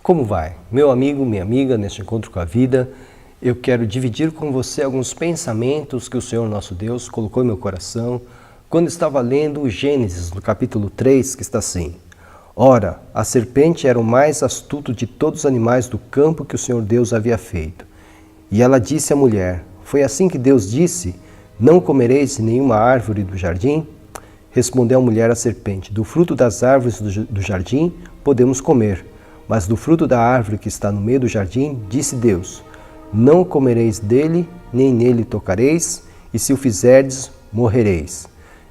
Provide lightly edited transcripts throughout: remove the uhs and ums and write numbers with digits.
Como vai? Meu amigo, minha amiga, neste encontro com a vida, eu quero dividir com você alguns pensamentos que o Senhor nosso Deus colocou em meu coração quando estava lendo o Gênesis, no capítulo 3, que está assim: Ora, a serpente era o mais astuto de todos os animais do campo que o Senhor Deus havia feito. E ela disse à mulher: Foi assim que Deus disse: Não comereis de nenhuma árvore do jardim? Respondeu a mulher à serpente: Do fruto das árvores do jardim podemos comer. Mas do fruto da árvore que está no meio do jardim, disse Deus: Não comereis dele, nem nele tocareis, e se o fizerdes, morrereis.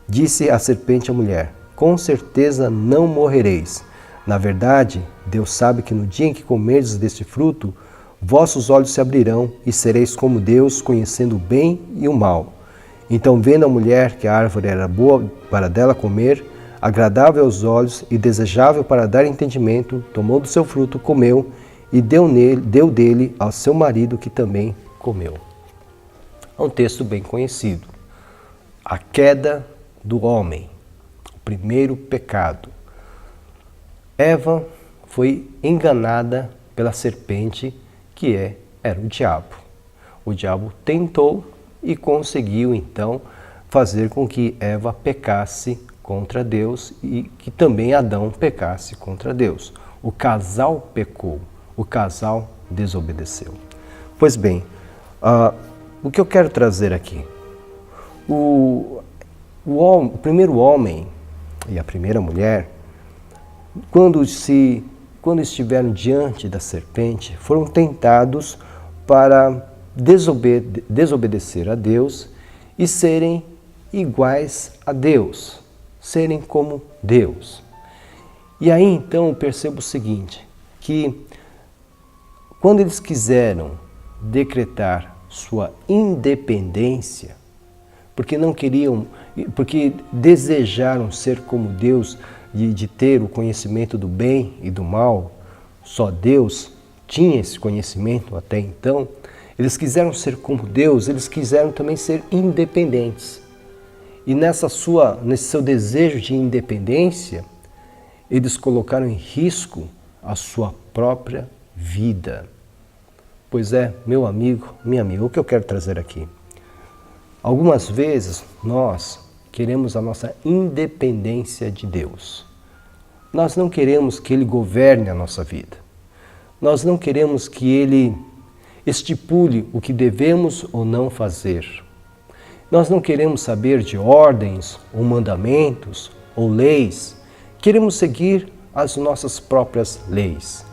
Disse a serpente à mulher: Com certeza não morrereis. Na verdade, Deus sabe que no dia em que comerdes deste fruto, vossos olhos se abrirão e sereis como Deus, conhecendo o bem e o mal. Então, vendo a mulher que a árvore era boa para dela comer, agradável aos olhos e desejável para dar entendimento, tomou do seu fruto, comeu e deu dele ao seu marido, que também comeu. É um texto bem conhecido. A queda do homem, o primeiro pecado. Eva foi enganada pela serpente, que era o diabo. O diabo tentou e conseguiu então fazer com que Eva pecasse contra Deus e que também Adão pecasse contra Deus. O casal pecou, o casal desobedeceu. Pois bem, o que eu quero trazer aqui? O primeiro homem e a primeira mulher, quando estiveram diante da serpente, foram tentados para desobedecer a Deus e serem iguais a Deus, serem como Deus. E aí então eu percebo o seguinte, que quando eles quiseram decretar sua independência, porque desejaram ser como Deus, de ter o conhecimento do bem e do mal, só Deus tinha esse conhecimento até então, eles quiseram ser como Deus, eles quiseram também ser independentes. E nesse seu desejo de independência, eles colocaram em risco a sua própria vida. Pois é, meu amigo, minha amiga, o que eu quero trazer aqui? Algumas vezes nós queremos a nossa independência de Deus. Nós não queremos que Ele governe a nossa vida. Nós não queremos que Ele estipule o que devemos ou não fazer. Nós não queremos saber de ordens ou mandamentos ou leis. Queremos seguir as nossas próprias leis.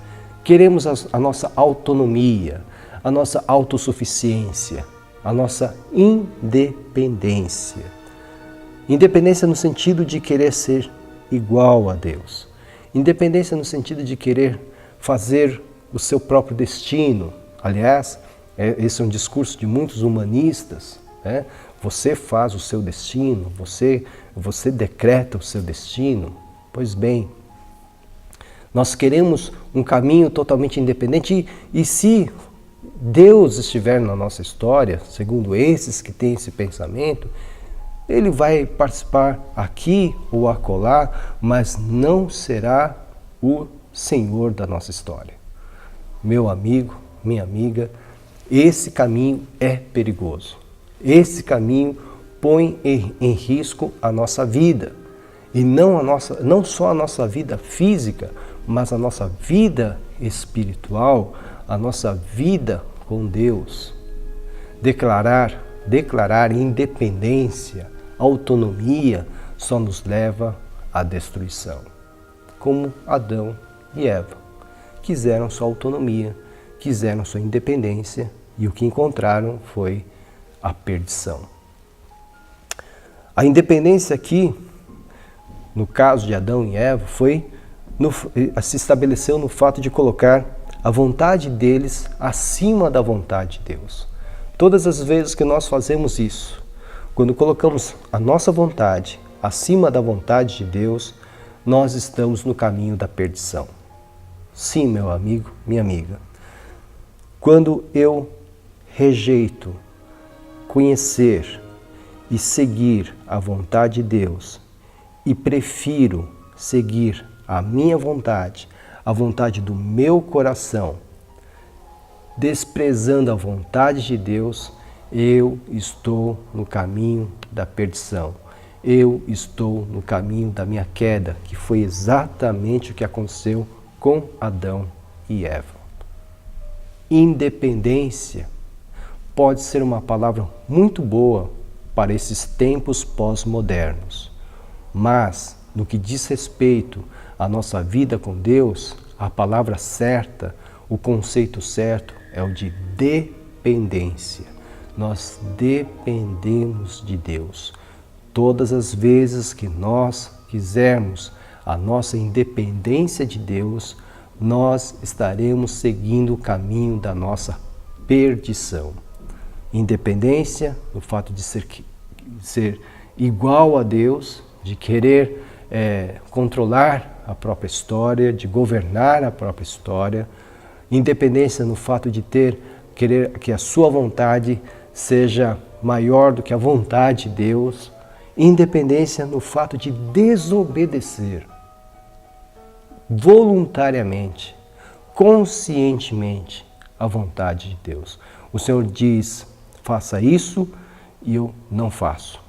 Queremos a nossa autonomia, a nossa autossuficiência, a nossa independência. Independência no sentido de querer ser igual a Deus. Independência no sentido de querer fazer o seu próprio destino. Aliás, esse é um discurso de muitos humanistas, né? Você faz o seu destino, você decreta o seu destino. Pois bem, nós queremos um caminho totalmente independente e se Deus estiver na nossa história, segundo esses que têm esse pensamento, Ele vai participar aqui ou acolá, mas não será o Senhor da nossa história. Meu amigo, minha amiga, esse caminho é perigoso. Esse caminho põe em risco a nossa vida. E não só a nossa vida física, mas a nossa vida espiritual, a nossa vida com Deus. Declarar independência, autonomia, só nos leva à destruição. Como Adão e Eva quiseram sua autonomia, quiseram sua independência e o que encontraram foi a perdição. A independência aqui, no caso de Adão e Eva, se estabeleceu no fato de colocar a vontade deles acima da vontade de Deus. Todas as vezes que nós fazemos isso, quando colocamos a nossa vontade acima da vontade de Deus, nós estamos no caminho da perdição. Sim, meu amigo, minha amiga. Quando eu rejeito conhecer e seguir a vontade de Deus e prefiro seguir a minha vontade, a vontade do meu coração, desprezando a vontade de Deus, eu estou no caminho da perdição. Eu estou no caminho da minha queda, que foi exatamente o que aconteceu com Adão e Eva. Independência pode ser uma palavra muito boa para esses tempos pós-modernos, mas no que diz respeito à nossa vida com Deus, a palavra certa, o conceito certo é o de dependência. Nós dependemos de Deus. Todas as vezes que nós quisermos a nossa independência de Deus, nós estaremos seguindo o caminho da nossa perdição. Independência, o fato de ser igual a Deus, de querer controlar a própria história, de governar a própria história. Independência no fato de querer que a sua vontade seja maior do que a vontade de Deus. Independência no fato de desobedecer voluntariamente, conscientemente à vontade de Deus. O Senhor diz, faça isso e eu não faço.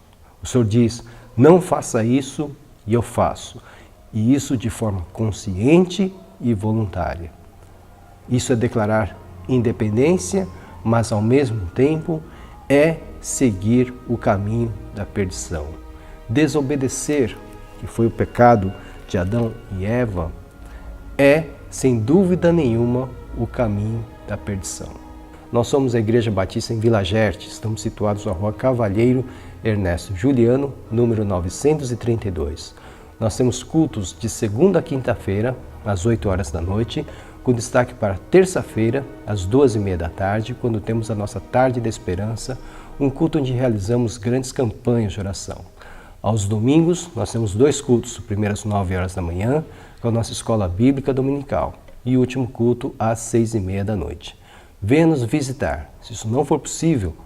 O Senhor diz, não faça isso e eu faço. E isso de forma consciente e voluntária. Isso é declarar independência, mas ao mesmo tempo é seguir o caminho da perdição. Desobedecer, que foi o pecado de Adão e Eva, é, sem dúvida nenhuma, o caminho da perdição. Nós somos a Igreja Batista em Vila Gerte, estamos situados na Rua Cavalheiro Ernesto Juliano, número 932. Nós temos cultos de segunda a quinta-feira, às 8 horas da noite, com destaque para terça-feira, às 2h30 da tarde, quando temos a nossa Tarde da Esperança, um culto onde realizamos grandes campanhas de oração. Aos domingos, nós temos 2 cultos, o primeiro às 9 horas da manhã, com a nossa Escola Bíblica Dominical, e o último culto às 6h30 da noite. Venha nos visitar. Se isso não for possível,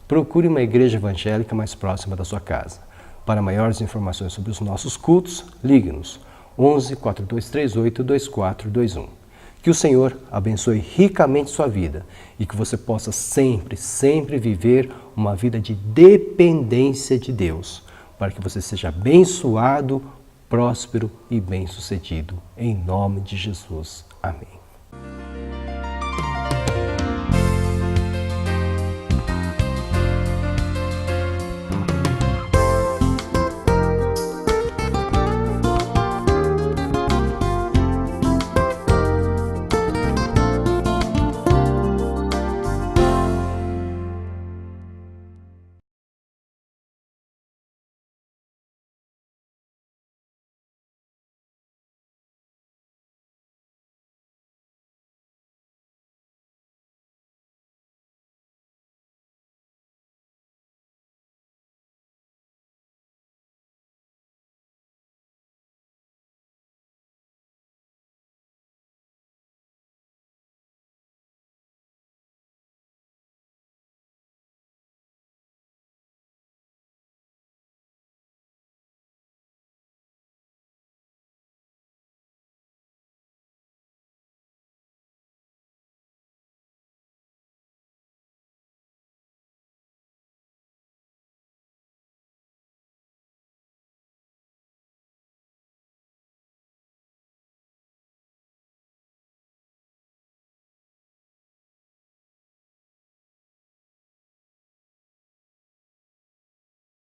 procure uma igreja evangélica mais próxima da sua casa. Para maiores informações sobre os nossos cultos, ligue-nos 11 4238 2421. Que o Senhor abençoe ricamente sua vida e que você possa sempre viver uma vida de dependência de Deus, para que você seja abençoado, próspero e bem-sucedido. Em nome de Jesus. Amém.